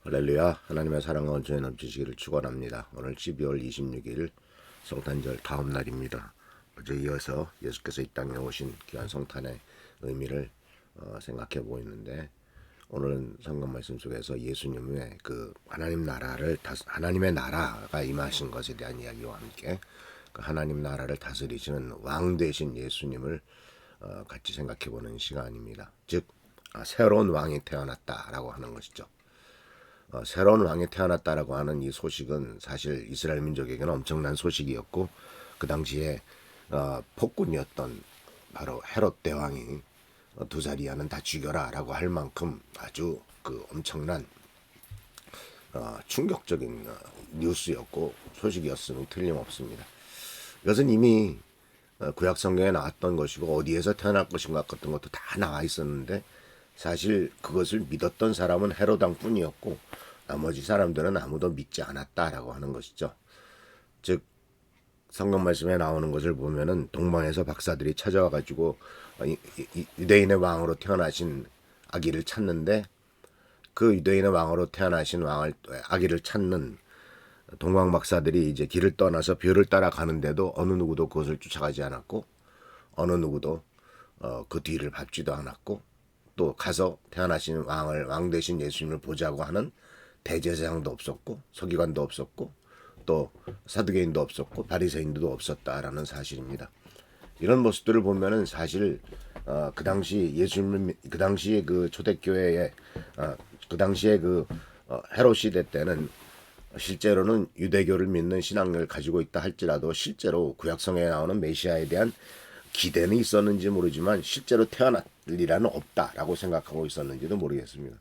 할렐루야. 하나님의 사랑과 온전히 넘치시기를 축원합니다. 오늘 12월 26일 성탄절 다음 날입니다. 어제 이어서 예수께서 이 땅에 오신 귀한 성탄의 의미를 생각해 보고 있는데, 오늘은 성경 말씀 속에서 예수님의 그 하나님의 나라가 임하신 것에 대한 이야기와 함께 그 하나님 나라를 다스리시는 왕 되신 예수님을 같이 생각해 보는 시간입니다. 즉 새로운 왕이 태어났다라고 하는 것이죠. 새로운 왕이 태어났다라고 하는 이 소식은 사실 이스라엘 민족에게는 엄청난 소식이었고, 그 당시에 폭군이었던 바로 헤롯 대왕이 두 자리야는 다 죽여라라고 할 만큼 아주 그 엄청난 충격적인 뉴스였고 소식이었음이 틀림없습니다. 이것은 이미 구약 성경에 나왔던 것이고 어디에서 태어날 것인가 같은 것도 다 나와 있었는데, 사실 그것을 믿었던 사람은 헤롯 왕뿐이었고 나머지 사람들은 아무도 믿지 않았다라고 하는 것이죠. 즉 성경 말씀에 나오는 것을 보면은 동방에서 박사들이 찾아와 가지고 유대인의 왕으로 태어나신 아기를 찾는데, 그 유대인의 왕으로 태어나신 아기를 찾는 동방 박사들이 이제 길을 떠나서 별을 따라가는데도 어느 누구도 그것을 쫓아가지 않았고, 어느 누구도 그 뒤를 밟지도 않았고, 또 가서 태어나신 왕 대신 예수님을 보자고 하는 대제사장도 없었고 서기관도 없었고 또 사두개인도 없었고 바리새인도 없었다라는 사실입니다. 이런 모습들을 보면은 사실 그 당시 예수님을 그 당시에 그 초대교회에 그 당시에 그 헤롯 시대 때는 실제로는 유대교를 믿는 신앙을 가지고 있다 할지라도 실제로 구약성에 나오는 메시아에 대한 기대는 있었는지 모르지만 실제로 태어날 일이라는 없다라고 생각하고 있었는지도 모르겠습니다.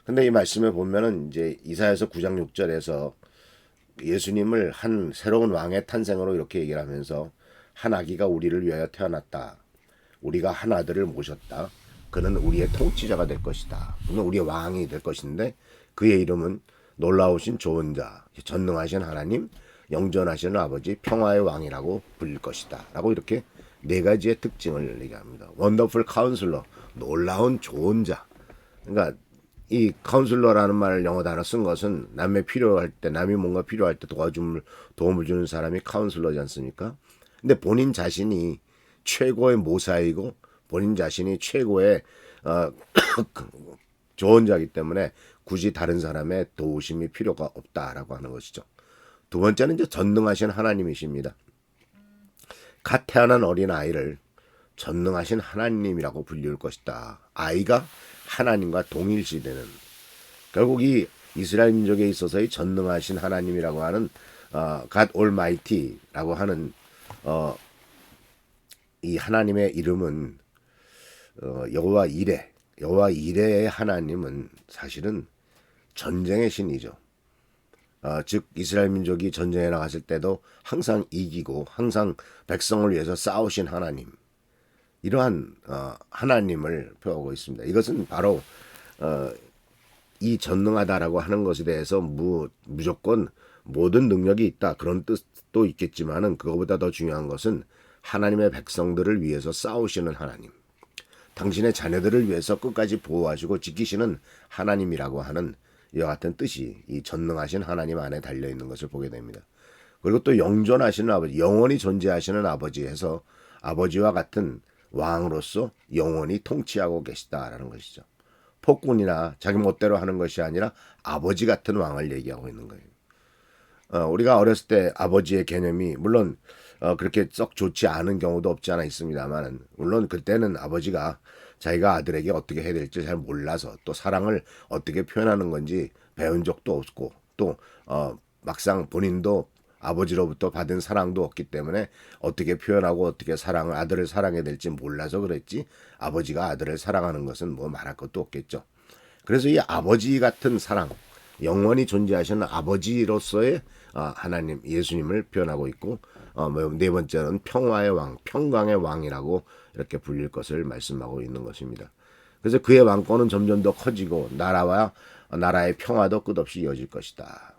근데 이 말씀에 보면은 이제 이사야서 9장 6절에서 예수님을 한 새로운 왕의 탄생으로 이렇게 얘기를 하면서, 한 아기가 우리를 위하여 태어났다. 우리가 한 아들을 모셨다. 그는 우리의 통치자가 될 것이다. 그는 우리의 왕이 될 것인데, 그의 이름은 놀라우신 좋은 자, 전능하신 하나님, 영전하시는 아버지, 평화의 왕이라고 불릴 것이다. 라고 이렇게 네 가지의 특징을 얘기합니다. 원더풀 카운슬러, 놀라운 좋은 자. 그러니까 이 카운슬러라는 말을 영어 단어 쓴 것은 남이 뭔가 필요할 때 도움을 주는 사람이 카운슬러지 않습니까? 근데 본인 자신이 최고의 모사이고 본인 자신이 최고의 좋은 자이기 때문에 굳이 다른 사람의 도우심이 필요가 없다라고 하는 것이죠. 두 번째는 이제 전능하신 하나님이십니다. 갓 태어난 어린 아이를 전능하신 하나님이라고 불릴 것이다. 아이가 하나님과 동일시되는, 결국 이 이스라엘 민족에 있어서의 전능하신 하나님이라고 하는 God Almighty라고 하는 이 하나님의 이름은 여호와 이레의 하나님은 사실은 전쟁의 신이죠. 즉 이스라엘 민족이 전쟁에 나갔을 때도 항상 이기고 항상 백성을 위해서 싸우신 하나님, 이러한 하나님을 표하고 있습니다. 이것은 바로 이 전능하다라고 하는 것에 대해서 무조건 모든 능력이 있다 그런 뜻도 있겠지만은, 그거보다 더 중요한 것은 하나님의 백성들을 위해서 싸우시는 하나님, 당신의 자녀들을 위해서 끝까지 보호하시고 지키시는 하나님이라고 하는 이와 같은 뜻이 이 전능하신 하나님 안에 달려 있는 것을 보게 됩니다. 그리고 또 영존하시는 아버지, 영원히 존재하시는 아버지에서 아버지와 같은 왕으로서 영원히 통치하고 계시다라는 것이죠. 폭군이나 자기 멋대로 하는 것이 아니라 아버지 같은 왕을 얘기하고 있는 거예요. 우리가 어렸을 때 아버지의 개념이 물론 그렇게 썩 좋지 않은 경우도 없지 않아 있습니다만, 물론 그때는 아버지가 자기가 아들에게 어떻게 해야 될지 잘 몰라서 또 사랑을 어떻게 표현하는 건지 배운 적도 없고, 또 막상 본인도 아버지로부터 받은 사랑도 없기 때문에 어떻게 표현하고 어떻게 아들을 사랑해야 될지 몰라서 그랬지, 아버지가 아들을 사랑하는 것은 뭐 말할 것도 없겠죠. 그래서 이 아버지 같은 사랑, 영원히 존재하시는 아버지로서의 하나님 예수님을 표현하고 있고, 네 번째는 평화의 왕, 평강의 왕이라고 이렇게 불릴 것을 말씀하고 있는 것입니다. 그래서 그의 왕권은 점점 더 커지고 나라의 평화도 끝없이 이어질 것이다.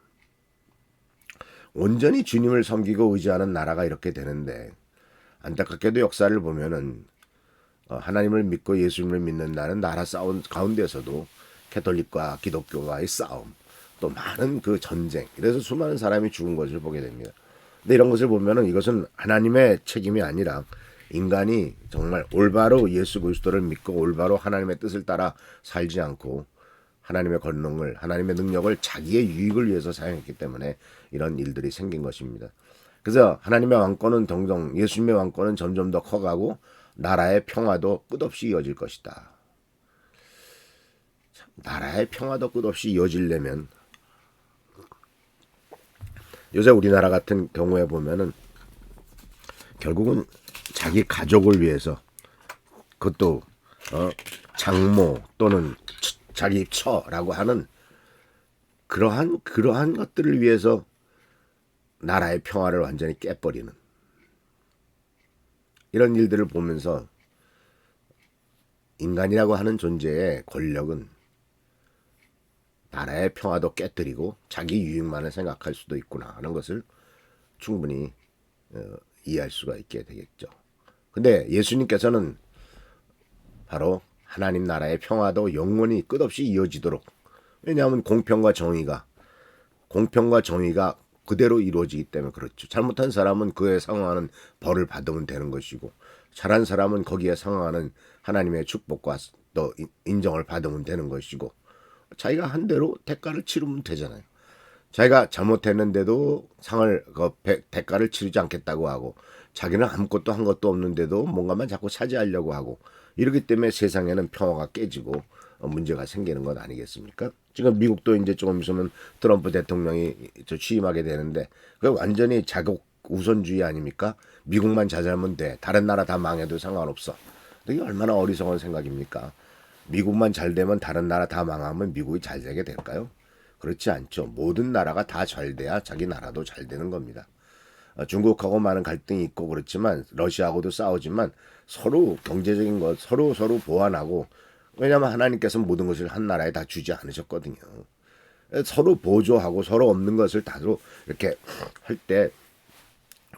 온전히 주님을 섬기고 의지하는 나라가 이렇게 되는데, 안타깝게도 역사를 보면은 하나님을 믿고 예수님을 믿는 나라 싸운 가운데서도 캐톨릭과 기독교와의 싸움, 또 많은 그 전쟁, 이래서 수많은 사람이 죽은 것을 보게 됩니다. 근데 이런 것을 보면은 이것은 하나님의 책임이 아니라 인간이 정말 올바로 예수 그리스도를 믿고 올바로 하나님의 뜻을 따라 살지 않고 하나님의 권능을, 하나님의 능력을 자기의 유익을 위해서 사용했기 때문에 이런 일들이 생긴 것입니다. 그래서 하나님의 왕권은 동동, 예수님의 왕권은 점점 더 커가고 나라의 평화도 끝없이 이어질 것이다. 나라의 평화도 끝없이 이어지려면 요새 우리나라 같은 경우에 보면은 결국은 자기 가족을 위해서, 그것도 장모 또는 자기 처라고 하는 그러한 것들을 위해서 나라의 평화를 완전히 깨버리는 이런 일들을 보면서 인간이라고 하는 존재의 권력은 나라의 평화도 깨뜨리고 자기 유익만을 생각할 수도 있구나 하는 것을 충분히 이해할 수가 있게 되겠죠. 근데 예수님께서는 바로 하나님 나라의 평화도 영원히 끝없이 이어지도록, 왜냐하면 공평과 정의가 그대로 이루어지기 때문에 그렇죠. 잘못한 사람은 그에 상응하는 벌을 받으면 되는 것이고, 잘한 사람은 거기에 상응하는 하나님의 축복과 또 인정을 받으면 되는 것이고, 자기가 한 대로 대가를 치르면 되잖아요. 자기가 잘못했는데도 대가를 치르지 않겠다고 하고, 자기는 아무것도 한 것도 없는데도 뭔가만 자꾸 차지하려고 하고, 이렇기 때문에 세상에는 평화가 깨지고 문제가 생기는 것 아니겠습니까? 지금 미국도 이제 조금 있으면 트럼프 대통령이 취임하게 되는데, 그 완전히 자국 우선주의 아닙니까? 미국만 잘 살면 돼, 다른 나라 다 망해도 상관없어. 이게 얼마나 어리석은 생각입니까? 미국만 잘 되면 다른 나라 다 망하면 미국이 잘 되게 될까요? 그렇지 않죠. 모든 나라가 다 잘 돼야 자기 나라도 잘 되는 겁니다. 중국하고 많은 갈등이 있고 그렇지만, 러시아하고도 싸우지만 서로 경제적인 것 서로 보완하고, 왜냐하면 하나님께서 모든 것을 한 나라에 다 주지 않으셨거든요. 서로 보조하고 서로 없는 것을 다로 이렇게 할 때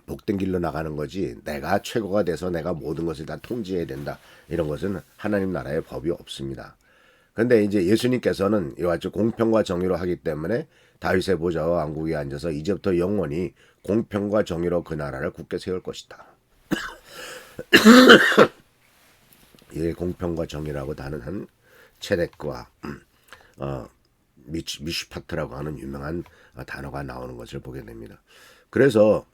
복된 길로 나가는 거지, 내가 최고가 돼서 내가 모든 것을 다 통제해야 된다, 이런 것은 하나님 나라의 법이 없습니다. 그런데 이제 예수님께서는 이와 같이 공평과 정의로 하기 때문에 다윗의 보좌와 왕국에 앉아서 이제부터 영원히 공평과 정의로 그 나라를 굳게 세울 것이다. 이 공평과 정의라고 단언한 체덱과 미슈파트라고 하는 유명한 단어가 나오는 것을 보게 됩니다. 그래서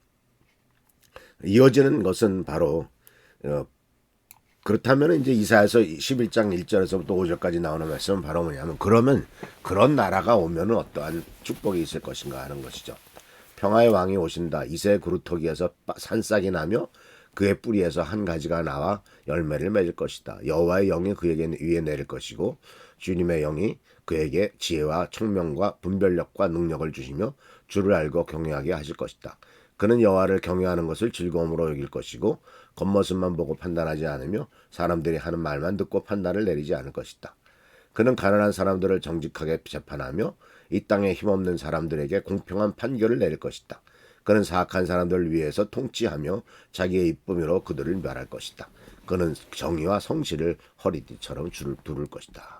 이어지는 것은 바로 그렇다면 이제 이사야서 11장 1절에서부터 5절까지 나오는 말씀은 바로 뭐냐면, 그러면 그런 나라가 오면은 어떠한 축복이 있을 것인가 하는 것이죠. 평화의 왕이 오신다. 이새의 그루터기에서 산싹이 나며 그의 뿌리에서 한 가지가 나와 열매를 맺을 것이다. 여호와의 영이 그에게 위에 내릴 것이고 주님의 영이 그에게 지혜와 총명과 분별력과 능력을 주시며 주를 알고 경외하게 하실 것이다. 그는 여호와를 경외하는 것을 즐거움으로 여길 것이고 겉모습만 보고 판단하지 않으며 사람들이 하는 말만 듣고 판단을 내리지 않을 것이다. 그는 가난한 사람들을 정직하게 재판하며 이 땅에 힘없는 사람들에게 공평한 판결을 내릴 것이다. 그는 사악한 사람들을 위해서 통치하며 자기의 이쁨으로 그들을 멸할 것이다. 그는 정의와 성실을 허리띠처럼 두를 것이다.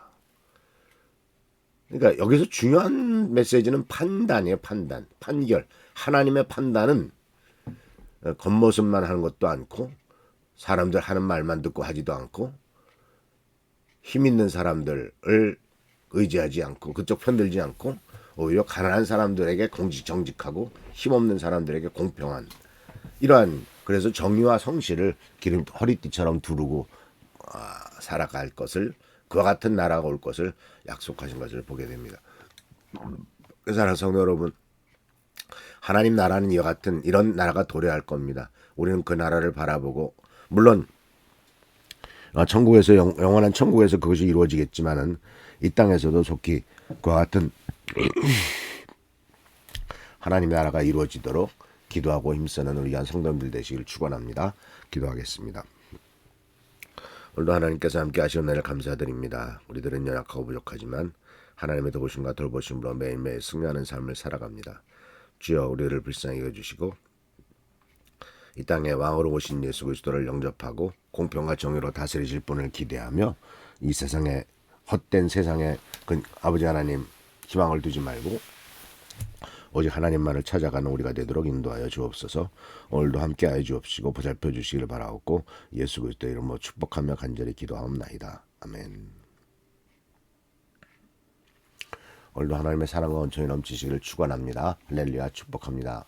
그러니까 여기서 중요한 메시지는 판단이에요. 판결. 하나님의 판단은 겉모습만 하는 것도 않고, 사람들 하는 말만 듣고 하지도 않고, 힘 있는 사람들을 의지하지 않고 그쪽 편들지 않고, 오히려 가난한 사람들에게 정직하고 힘없는 사람들에게 공평한, 이러한, 그래서 정의와 성실을 허리띠처럼 두르고 살아갈 것을, 그와 같은 나라가 올 것을 약속하신 것을 보게 됩니다. 사랑하는 성도 여러분, 하나님 나라는 이와 같은 이런 나라가 도래할 겁니다. 우리는 그 나라를 바라보고, 물론 천국에서 영원한 천국에서 그것이 이루어지겠지만은 이 땅에서도 속히 그와 같은 하나님 나라가 이루어지도록 기도하고 힘쓰는 우리 한 성도님들 되시길 축원합니다. 기도하겠습니다. 오늘도 하나님께서 함께 하시는 은혜를 감사드립니다. 우리들은 연약하고 부족하지만 하나님의 도우심과 돌보심으로 매일매일 승리하는 삶을 살아갑니다. 주여, 우리를 불쌍히 여겨주시고 이 땅에 왕으로 오신 예수 그리스도를 영접하고 공평과 정의로 다스리실 분을 기대하며 이 세상에 헛된 세상에 아버지 하나님 희망을 두지 말고 오직 하나님만을 찾아가는 우리가 되도록 인도하여 주옵소서. 오늘도 함께하여 주옵시고 보살펴 주시기를 바라옵고 예수 그리스도의 이름으로 축복하며 간절히 기도하옵나이다. 아멘. 오늘도 하나님의 사랑과 온천이 넘치시기를 축원합니다. 할렐루야 축복합니다.